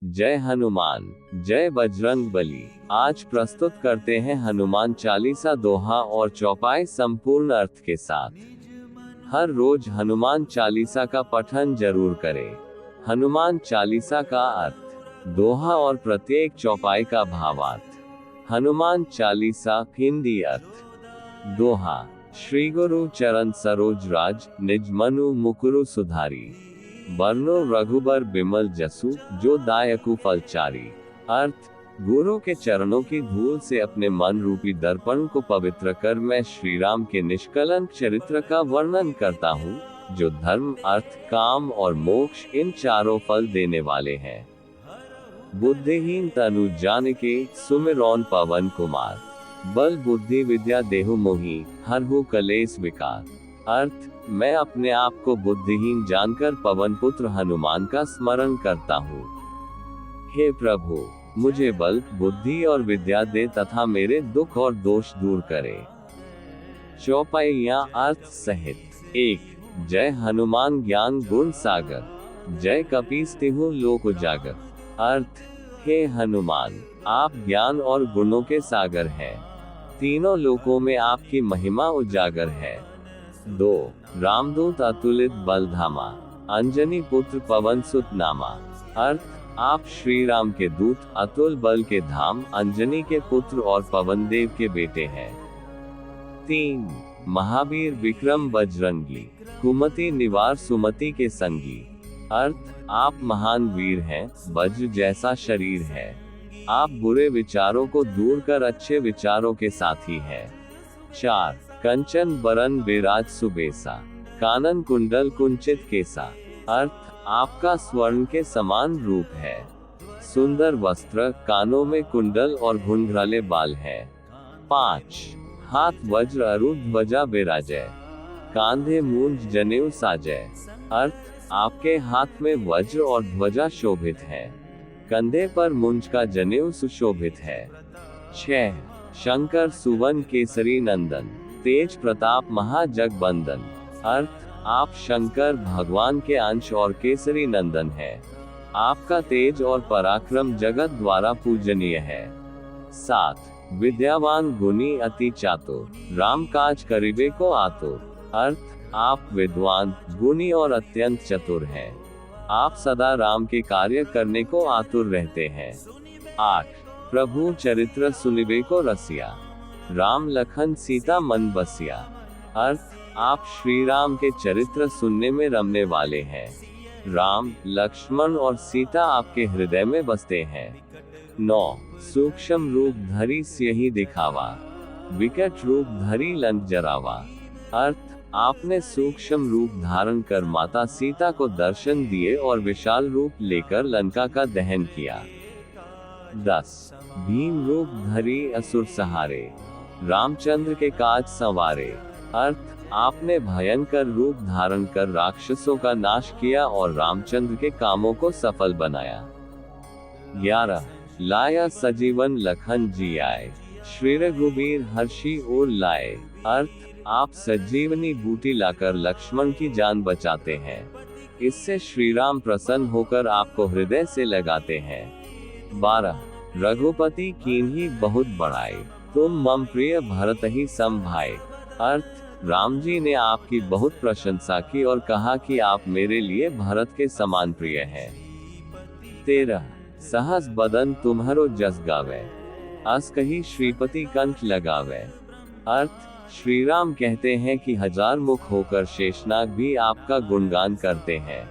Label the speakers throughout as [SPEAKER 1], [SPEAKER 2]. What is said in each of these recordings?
[SPEAKER 1] जय हनुमान, जय बजरंग बली। आज प्रस्तुत करते हैं हनुमान चालीसा दोहा और चौपाई संपूर्ण अर्थ के साथ। हर रोज हनुमान चालीसा का पठन जरूर करें। हनुमान चालीसा का अर्थ, दोहा और प्रत्येक चौपाई का भावार्थ। हनुमान चालीसा हिंदी अर्थ। दोहा, श्री गुरु चरण सरोज राज, निज मनु मुकुरु सुधारी। बरनो रघुबर बिमल जसु, जो दायकु फलचारी। अर्थ, गुरु के चरणों की धूल से अपने मन रूपी दर्पण को पवित्र कर मैं श्री राम के निष्कलंक चरित्र का वर्णन करता हूँ, जो धर्म, अर्थ, काम और मोक्ष इन चारों फल देने वाले हैं। बुद्धिहीन तनु जानिके, सुमिरौन पवन कुमार। बल बुद्धि विद्या देहु मोहि, हरहु कलेस विकार। अर्थ, मैं अपने आप को बुद्धिहीन जानकर पवन पुत्र हनुमान का स्मरण करता हूँ। हे प्रभु, मुझे बल, बुद्धि और विद्या दे तथा मेरे दुख और दोष दूर करे। चौपाइयाँ अर्थ सहित। 1. जय हनुमान ज्ञान गुण सागर, जय कपीस तिहु लोक उजागर। अर्थ, हे हनुमान, आप ज्ञान और गुणों के सागर हैं। तीनों लोकों में आपकी महिमा उजागर है। 2. रामदूत अतुलित बलधामा, अंजनी पुत्र पवन सुत नामा। अर्थ, आप श्री राम के दूत, अतुल बल के धाम, अंजनी के पुत्र और पवन देव के बेटे हैं। 3. महावीर विक्रम बजरंगी, कुमति निवार सुमति के संगी। अर्थ, आप महान वीर हैं, वज्र जैसा शरीर है। आप बुरे विचारों को दूर कर अच्छे विचारों के साथी हैं। 4. कंचन बरन बिराज सुबेसा, कानन कुंडल कुंचित केसा। अर्थ, आपका स्वर्ण के समान रूप है। सुंदर वस्त्र, कानों में कुंडल और घुंघराले बाल हैं। 5. हाथ वज्र अरुण ध्वजा बिराजय, कांधे मूंज जनेऊ साजय। अर्थ, आपके हाथ में वज्र और ध्वजा शोभित है, कंधे पर मूंज का जनेऊ सुशोभित है। 6. शंकर सुवन केसरी नंदन, तेज प्रताप महाजगबंदन। अर्थ, आप शंकर भगवान के अंश और केसरी नंदन हैं। आपका तेज और पराक्रम जगत द्वारा पूजनीय है। 7. विद्यावान गुणी अति चातुर, राम काज करिबे को आतुर। अर्थ, आप विद्वान, गुणी और अत्यंत चतुर हैं। आप सदा राम के कार्य करने को आतुर रहते हैं। 8. प्रभु चरित्र सुनिबे को रसिया, राम लखन सीता मन बसिया। अर्थ, आप श्री राम के चरित्र सुनने में रमने वाले हैं। राम, लक्ष्मण और सीता आपके हृदय में बसते हैं। 9. सूक्ष्म रूप धरि सियहि दिखावा, विकट रूप धरि लंक जरावा। अर्थ, आपने सूक्ष्म रूप धारण कर माता सीता को दर्शन दिए और विशाल रूप लेकर लंका का दहन किया। 10. भीम रूप धरि असुर सहारे, रामचंद्र के काज संवारे। अर्थ, आपने भयंकर रूप धारण कर राक्षसों का नाश किया और रामचंद्र के कामों को सफल बनाया। 11. लाया सजीवन लखन जी आए, श्री रघुबीर हर्षि ओर लाए। अर्थ, आप सजीवनी बूटी लाकर लक्ष्मण की जान बचाते हैं। इससे श्री राम प्रसन्न होकर आपको हृदय से लगाते हैं। 12. रघुपति कीन्ही बहुत बड़ाई, तुम मम प्रिय भरत ही सम भाई। अर्थ, राम जी ने आपकी बहुत प्रशंसा की और कहा कि आप मेरे लिए भरत के समान प्रिय हैं। 13. सहस बदन तुम्हारो जस गावे, अस कही श्रीपति कंठ लगावे। अर्थ, श्री राम कहते हैं कि 1000 मुख होकर शेषनाग भी आपका गुणगान करते हैं।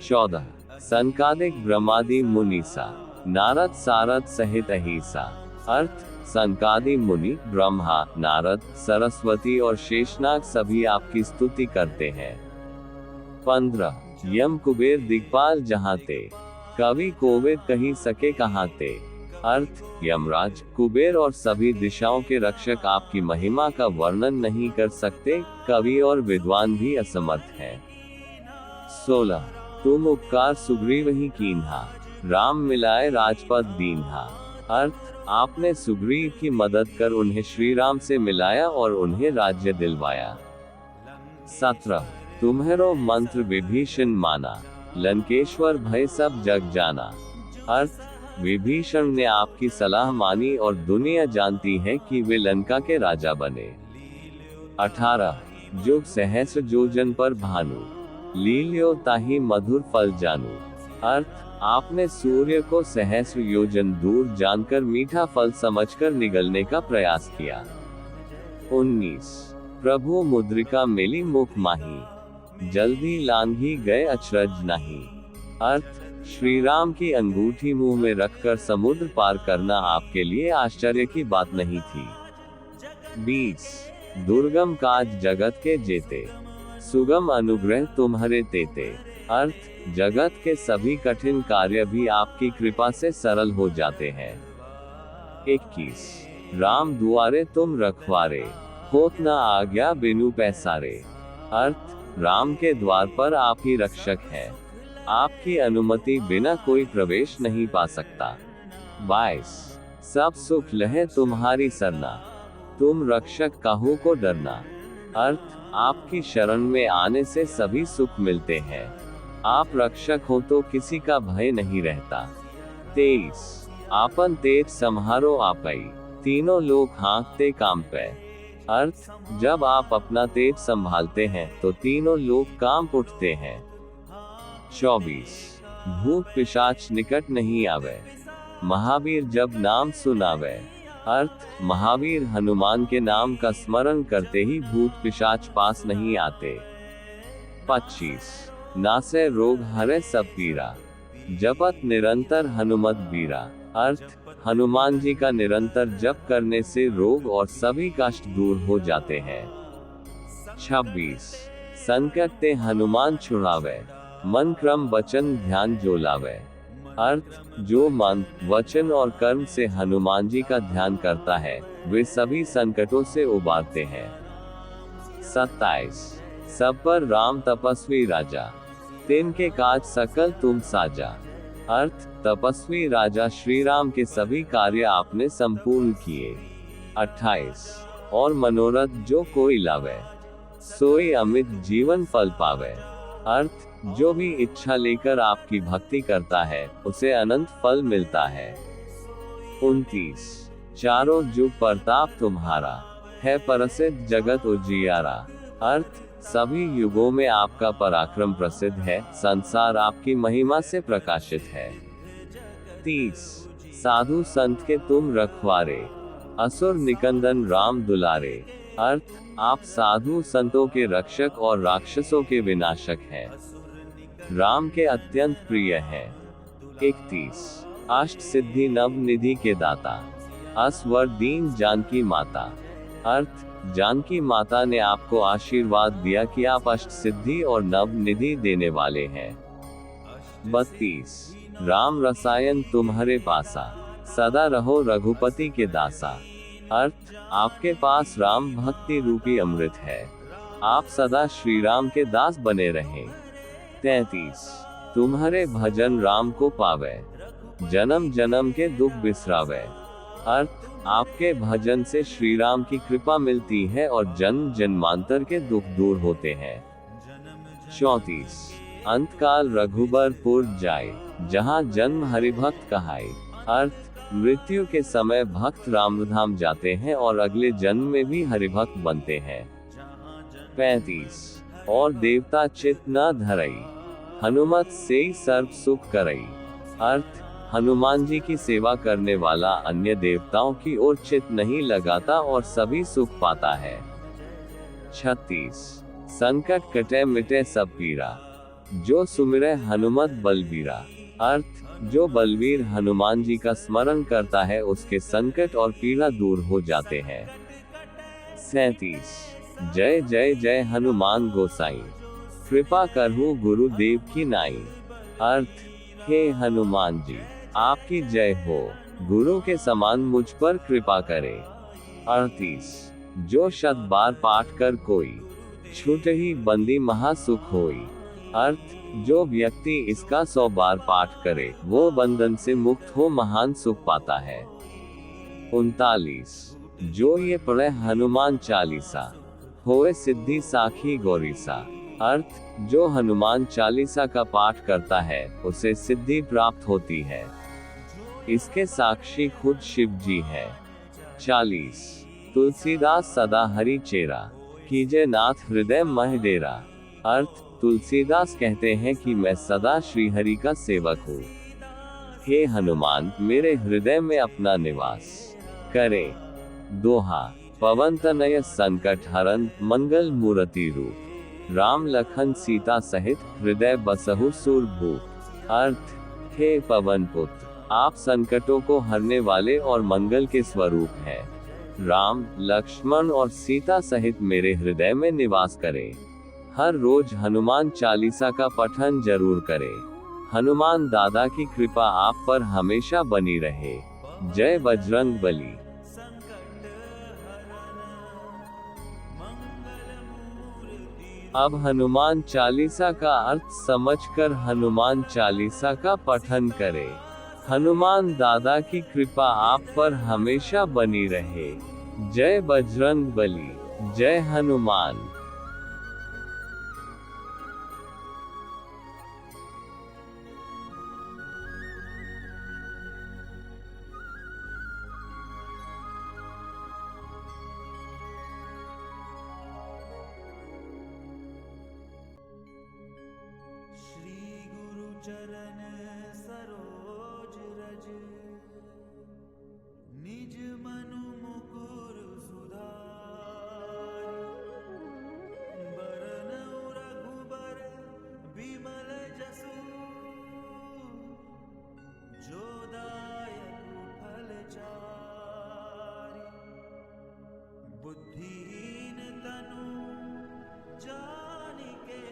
[SPEAKER 1] 14. सनकादिक ब्रह्मादि मुनीसा, नारद सारद सहित अहिसा। अर्थ, सनकादि मुनि, ब्रह्मा, नारद, सरस्वती और शेषनाग सभी आपकी स्तुति करते हैं। 15. यम कुबेर दिक्पाल जहाते, कवि कोविद कही सके कहाते। अर्थ, यमराज, कुबेर और सभी दिशाओं के रक्षक आपकी महिमा का वर्णन नहीं कर सकते, कवि और विद्वान भी असमर्थ हैं। 16. तुम उपकार सुग्रीव ही कीन्हा, राम मिलाए राजपद दीन्हा। अर्थ, आपने सुग्रीव की मदद कर उन्हें श्री राम से मिलाया और उन्हें राज्य दिलवाया। 17. तुम्हेरो मंत्र विभीषण माना, लंकेश्वर भय सब जग जाना। अर्थ, विभीषण ने आपकी सलाह मानी और दुनिया जानती है कि वे लंका के राजा बने। 18 जुग सहस्र योजन पर भानु, लील्यो ताहि मधुर फल जानू। अर्थ, आपने सूर्य को सहस्र योजन दूर जानकर मीठा फल समझकर निगलने का प्रयास किया। 19 प्रभु मुद्रिका मेली मुख माही, जल्दी लांघी गए अचरज नहीं। अर्थ, श्री राम की अंगूठी मुंह में रखकर समुद्र पार करना आपके लिए आश्चर्य की बात नहीं थी। 20 दुर्गम काज जगत के जेते, सुगम अनुग्रह तुम्हारे तेते। अर्थ, जगत के सभी कठिन कार्य भी आपकी कृपा से सरल हो जाते हैं। 21 राम दुआरे तुम रखवारे, होत न आज्ञा बिनु पैसारे। अर्थ, राम के द्वार पर आप ही रक्षक हैं, आपकी अनुमति बिना कोई प्रवेश नहीं पा सकता। 22 सब सुख लहे तुम्हारी सरना, तुम रक्षक काहू को डरना। अर्थ, आपकी शरण में आने से सभी सुख मिलते हैं, आप रक्षक हो तो किसी का भय नहीं रहता। 23 आपन तेज सम्हारो आपई, तीनों लोग हाँकते काम पे। अर्थ, जब आप अपना तेज संभालते हैं तो तीनों लोग काम उठते हैं। 24 भूत पिशाच निकट नहीं आवे, महावीर जब नाम सुनावे। अर्थ, महावीर हनुमान के नाम का स्मरण करते ही भूत पिशाच पास नहीं आते। 25 नासे रोग हरे सब पीरा, जपत निरंतर हनुमत बीरा। अर्थ, हनुमान जी का निरंतर जप करने से रोग और सभी कष्ट दूर हो जाते हैं। 26 संकट ते हनुमान छुड़ावे, मन क्रम वचन ध्यान जो लावे। अर्थ, जो मन वचन और कर्म से हनुमान जी का ध्यान करता है वे सभी संकटों से उबारते हैं। 27 सब पर राम तपस्वी राजा, तिनके काज सकल तुम साजा। अर्थ, तपस्वी राजा श्री राम के सभी कार्य आपने संपूर्ण किए। 28 और मनोरथ जो कोई लावे, सोई अमित जीवन फल पावे। अर्थ, जो भी इच्छा लेकर आपकी भक्ति करता है उसे अनंत फल मिलता है। 29 चारों जुग प्रताप तुम्हारा, है प्रसिद्ध जगत उजियारा। अर्थ, सभी युगों में आपका पराक्रम प्रसिद्ध है, संसार आपकी महिमा से प्रकाशित है। 30 साधु संत के तुम रखवारे, असुर निकंदन राम दुलारे। अर्थ, आप साधु संतों के रक्षक और राक्षसों के विनाशक हैं, राम के अत्यंत प्रिय है। 31 अष्ट सिद्धि नव निधि के दाता, असवर दीन जानकी माता। अर्थ, जानकी माता ने आपको आशीर्वाद दिया कि आप अष्ट सिद्धि और नव निधि देने वाले हैं। 32 राम रसायन तुम्हारे पासा, सदा रहो रघुपति के दासा। अर्थ, आपके पास राम भक्ति रूपी अमृत है, आप सदा श्री राम के दास बने रहें। 33 तुम्हारे भजन राम को पावे, जन्म जन्म के दुख बिसरावे। अर्थ, आपके भजन से श्री राम की कृपा मिलती है और जन्म जन्मांतर के दुख दूर होते हैं। 34 अंतकाल रघुबरपुर जाए, जहाँ जन्म हरिभक्त कहाए। अर्थ, मृत्यु के समय भक्त रामधाम जाते हैं और अगले जन्म में भी हरिभक्त बनते हैं। 35 और देवता चित न धरई, हनुमत से सर्व सुख करई। अर्थ, हनुमान जी की सेवा करने वाला अन्य देवताओं की ओर चित नहीं लगाता और सभी सुख पाता है। 36 संकट कटे मिटे सब पीरा, जो सुमिरे हनुमत बलबीरा। अर्थ, जो बलवीर हनुमान जी का स्मरण करता है उसके संकट और पीड़ा दूर हो जाते हैं। 37 जय जय जय हनुमान गोसाई, कृपा करहु गुरुदेव की नाई। अर्थ, हे हनुमान जी आपकी जय हो, गुरु के समान मुझ पर कृपा करे। 38 जो शत बार पाठ कर कोई, छूट ही बंदी महासुख होई। अर्थ, जो व्यक्ति इसका 100 बार पाठ करे वो बंधन से मुक्त हो महान सुख पाता है। 39 जो ये पढ़े हनुमान चालीसा, होए सिद्धि साखी गौरीसा। अर्थ, जो हनुमान चालीसा का पाठ करता है उसे सिद्धि प्राप्त होती है। इसके साक्षी खुद शिव जी है। 40। तुलसीदास सदा हरि चेरा, कीजे नाथ हृदय मह डेरा। अर्थ, तुलसीदास कहते हैं कि मैं सदा श्रीहरि का सेवक हूँ। हे हनुमान, मेरे हृदय में अपना निवास करे। दोहा। पवन तनय संकट हरन, मंगल मूर्ति रूप। राम लखन सीता सहित, हृदय बसहु सुर भूप। अर्थ, हे पवन पुत्र, आप संकटों को हरने वाले और मंगल के स्वरूप हैं। राम, लक्ष्मण और सीता सहित मेरे हृदय में निवास करें। हर रोज हनुमान चालीसा का पठन जरूर करें। हनुमान दादा की कृपा आप पर हमेशा बनी रहे। जय बजरंग बली। अब हनुमान चालीसा का अर्थ समझकर हनुमान चालीसा का पठन करें। हनुमान दादा की कृपा आप पर हमेशा बनी रहे। जय बजरंग बली। जय हनुमान।
[SPEAKER 2] चरण सरोज रज, निज मनु मुकुर सुधारि। बरनउँ रघुबर बिमल जसु, जो दायक फल चारि। बुद्धिहीन तनु जानिके,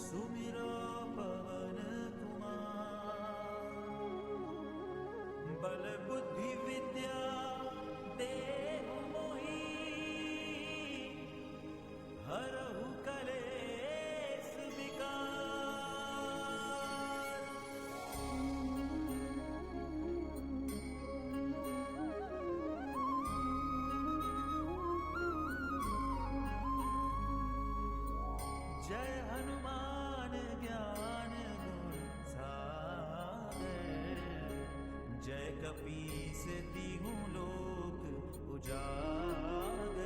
[SPEAKER 2] सुमिरो पवन कुमार। बल बुद्धि विद्या देहु मोहि, हरहु कलेस विकार। जय हनुमान ज्ञान गुण सागर, जय कपीस तिहुँ लोक उजागर।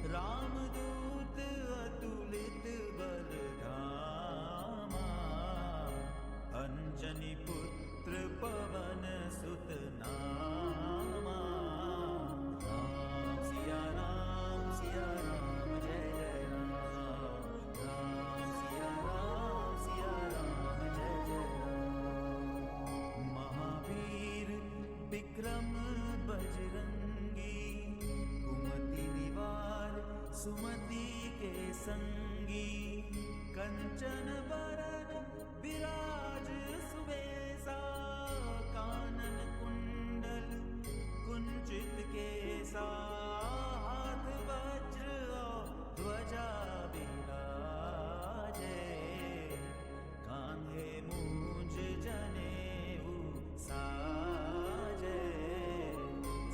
[SPEAKER 2] रामदूत अतुलित बल धामा, अंजनी पुत्र पवन सुत नामा। राम सिया राम सिया राम, जय जय राम। राम सिया राम जय जय राम। महावीर विक्रम बजरंगी, कुमति निवार सुमति के संगी। कंचन बरन विराज सुबेसा, कानन कुंडल कुंचित केसा। हाथ वज्र और ध्वजा विराजे, कांधे मूंज जनेऊ साजे।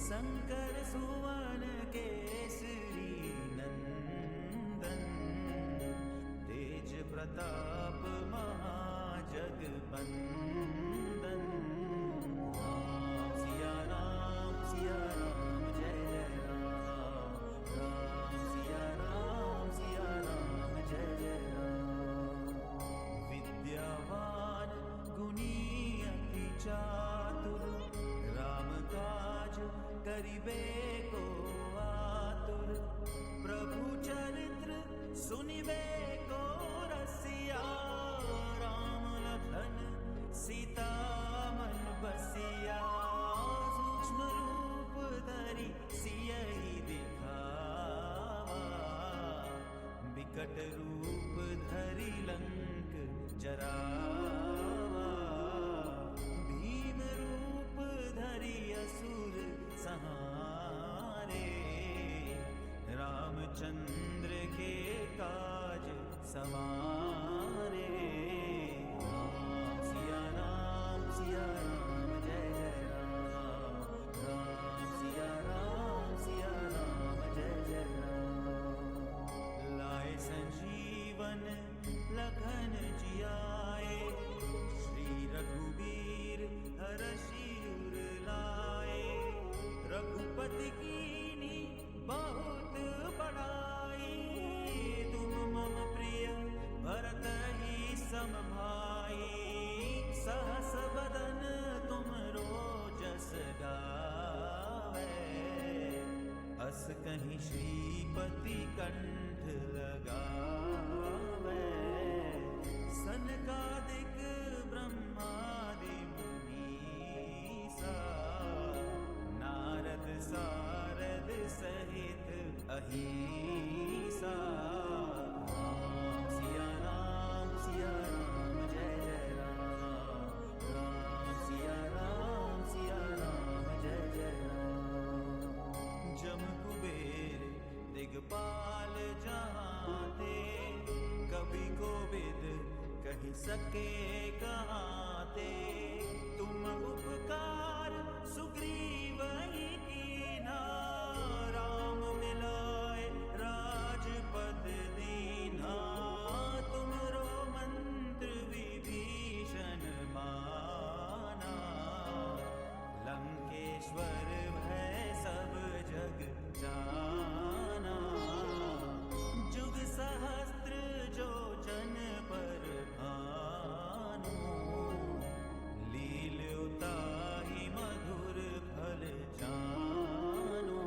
[SPEAKER 2] शंकर सुवन केसरी नंदन, तेज प्रताप महाजगबंदन। राम सिया राम जय जय राम। राम सिया राम जय जय राम। विद्यावान गुणी अति चातुर, राम काज करिबे को आतुर। प्रभु चरित्र सुनिबे को रसिया, राम लखन सीता मन बसिया। सूक्ष्म रूप धरि सियहि दिखावा, विकट रूप धरि लंक जरावा। भीम रूप धरि असुर संहारे, रामचंद्र के काज सवारे। राम सिया राम जय जय राम। राम सिया राम जय जय राम। लाए संजीवनी बहुत कीनी बहुत बड़ाई, तुम मम प्रिय भरत ही सम भाई, सहस बदन तुम रोजस गावे, अस कहीं श्रीपति कंठ लगावे, सनकादिक ब्रह्मादि मुनीसा, नारद सारद सहित अहिसा, राम सिया राम जय जय राम, राम सिया राम जय जय राम। जम कुबेर दिगपाल जहाँ थे, कभी कोविद कही सके कहाँ थे, तुम उपकार सुग्रीव ही कीना, राम मिलाए राजपद दीना, तुमरो मंत्र विभीषण माना, लंकेश्वर भय सब जग जाना, जुग सहस्त्र जो जन पर भानु, लील उताहि मधुर फल जानु,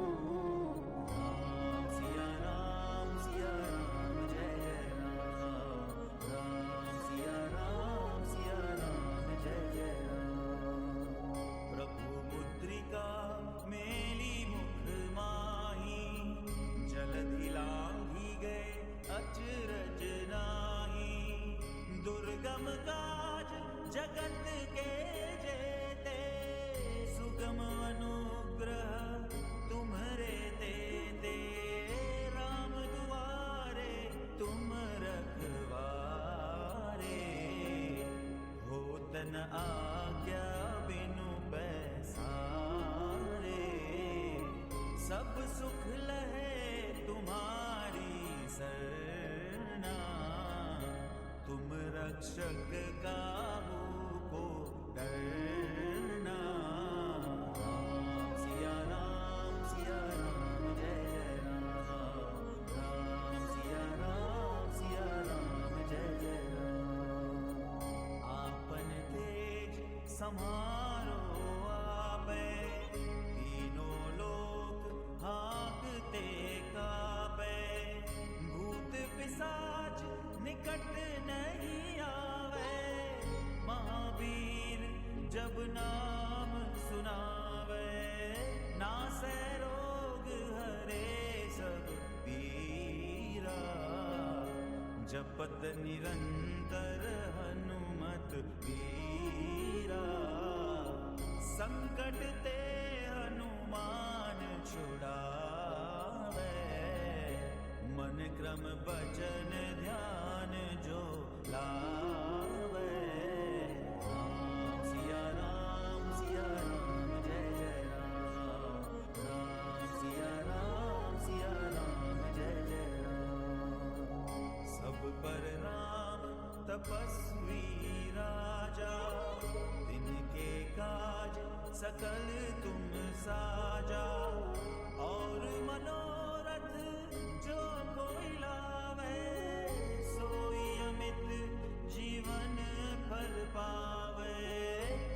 [SPEAKER 2] राम सिया राम जय जय राम, राम सिया राम जय जय राम। प्रभु मुद्रिका मेली मुख माही, जलधि लांघी गए अचरज नाही, दुर्गम काज जगत के जेते, सुगम अनुग्रह तुम्हरे तेते, राम दुआरे तुम रखवारे, होत न आज्ञा बिनु पैसारे, सब सुख लहे तुम्हारी सरना, तुम रक्षक काहू को डरना, राम सिया राम जय जय राम, राम सिया राम जय जय राम। आपन तेज समारो आपे, तीनों लोक हाँकते कापे, भूत पिशाच निकट नहीं आवे, महावीर जब नाम सुनावे, नासै रोग हरे सब पीरा, जपत निरंतर हनुमत वीरा, संकट ते हनुमान छुड़ावे, मन क्रम बचन ध्यान जो लावे, राम सिया राम जय जय राम, राम सिया राम जय जय राम। सब पर राम तपस्वी राजा, तिनके काज सकल तुम साजा, और मनोरथ जो कोई लावे, सोई अमित जीवन फल पावे,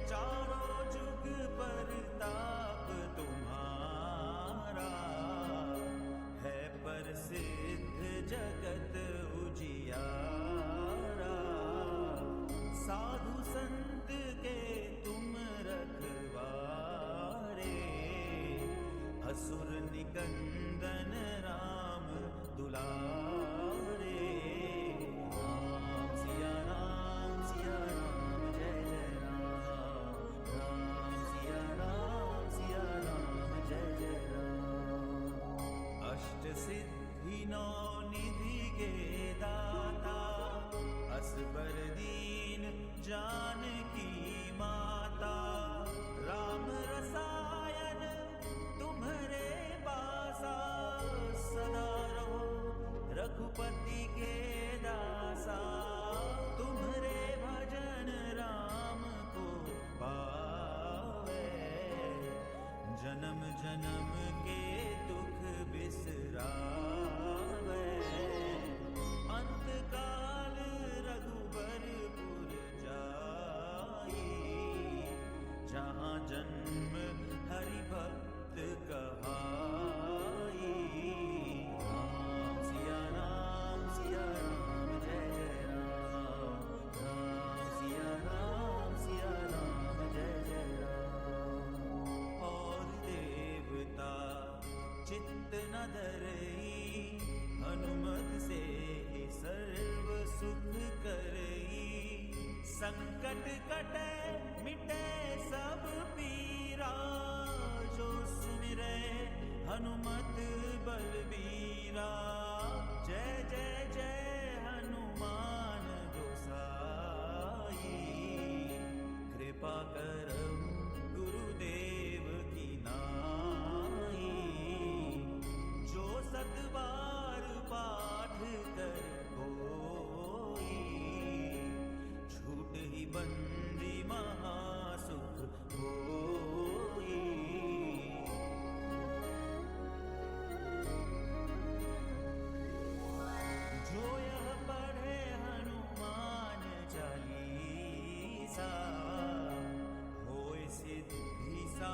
[SPEAKER 2] चारों जुग पर ताप तुम्हारा, है प्रसिद्ध जगत उजियारा, साधु संत के तुम रखवारे, असुर निकंदन राम दुलारे, राम सिया राम जय जय राम, राम सिया राम जय जय राम। अष्ट सिद्धि नौ निधि के दाता, असबर दीन जानकी माता, राम रसायन तुम्हरे बासा, सदा रहो रघुपति के दासा, तुम्हरे भजन राम को पावे, जन्म जन्म चित्त न धरई, हनुमत से सर्व सुख करई। संकट कटे मिटे सब पीरा, जो सुमिरै हनुमत बलबीरा। जय जय जय हनुमान गोसाई, कृपा करहु गुरुदेव की नाई। जो सत बार पाठ कर कोई, छूट ही बंदी महासुख होई। जो यह पढ़े हनुमान चालीसा, होय सिद्धि सा